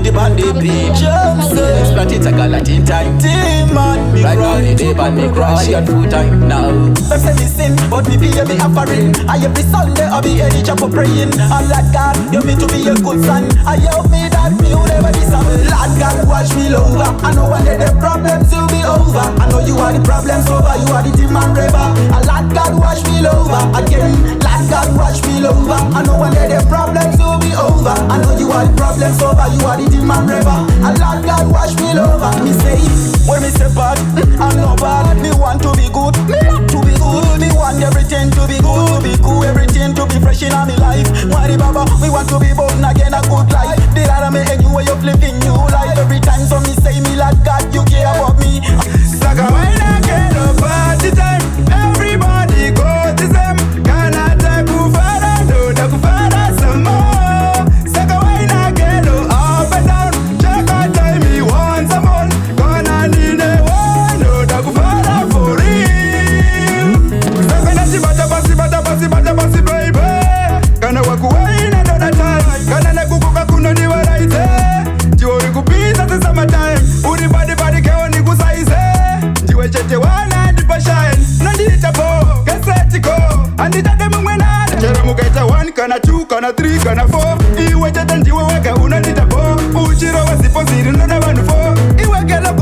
the band they beat. Exploit it a galatin time. Demon, me right now the day band me crush on full time now. Them say me sin, but me be me offering. I every Sunday I be any chapel praying. And Lord God, you me to be a good son. I help me that me will never disappoint. Lord God, watch me over. I know one day the problems will be over. I know you are the problem solver, you are the demon river. And Lord God, watch me over again. Lord God, watch me over. I know one day the problems will be over. I know you are the problem solver, you are the demon river. And Lord God, watch me over. Me say, when me say bad, I'm not bad. Me want to be good, me want to be good. Me want everything to be good, to be cool, everything to be fresh in my life. Mwari Baba, we want to be born again a good life. The other me and you way of living new life. Every time so me say me like God, you care about me. Saka when I get a party time, everybody go to them. Kana taku fara do, taku fara some more. Saka when I get up and down, check out time me want some more. Gonna need a one, do taku fara for real. Saka na si bata baby. Kana waku wine another time. Kana na kukuka kuno ni waraite. Jiori kupita the summertime. Uri body kewa ni kusaize. Jiwe chete wana dipa shine. Nandita po, kaseti ko. Andita demu mwena. Chera mukaita 1, kana 2, kana 3, kana 4. Iwe chete njiwe weke unandita po. Uchiro wasipo ziri nona wanu fo. Iwe kelo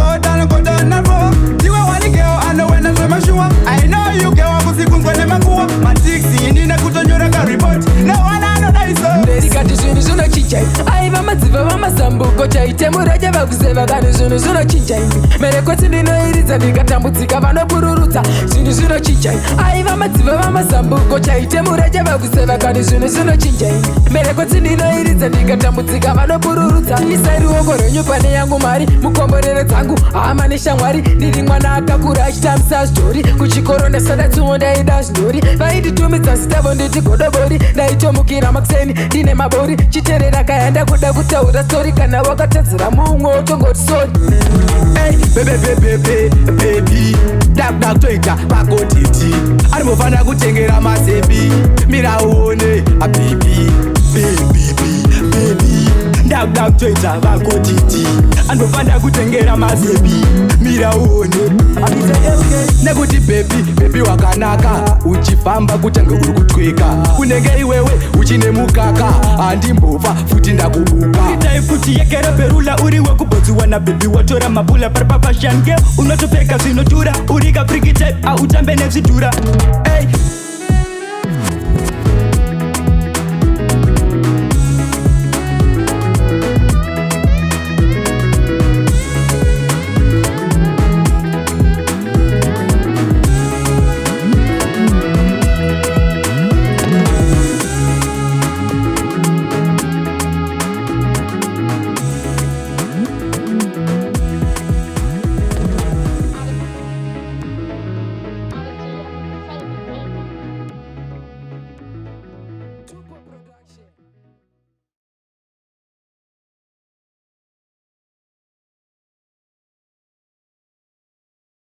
kota na fo. Jiwe wani keo ano wena zema shua. I know you kewa kusikunzwe ne makuwa. Matiksi nina kutonyora ka report. No one ano daiso. Ndikati zvinhu zvinochinja aiva madziva vamasambuko chaite muraja vakuseva kani zvinhu zvinochinja merekoti ndinoiridza ndikatambudzika vanopururudza zvinhu zvinochinja aiva madziva vamasambuko chaite muraja vakuseva kani zvinhu zvinochinja merekoti ndinoiridza ndikatambudzika vanopururudza isai ruoko rwenyu pane yangu mari mukomborero dzangu hama neshamwari ndiri mwana akakura achitambisa zvidhori kuchikoro ndasada tsumo ndaida zvidhori vainditumidza zitavo nditi godobori ndaitomukira makuseni ndine mabori chiterera kaya ndakuda kutaura stori kana wakatadzira mumwe otongoti sori baby dakuda kutoita pakotiti arimbofana kutengera mazepi miraone ababy ndakuda kutoita pakotiti andofana kutengera mazepi miraone nekuti bebi wakanaka uchifamba kutange uri kutweka kunenge iwewe uchine mukaka handimbofa futi ndakubuka itai futi yekereperula uri wekubhodziwa nabebi watora mabula paripapashange unotopfeka zvinotura uri kapriki type autambe nezvidhura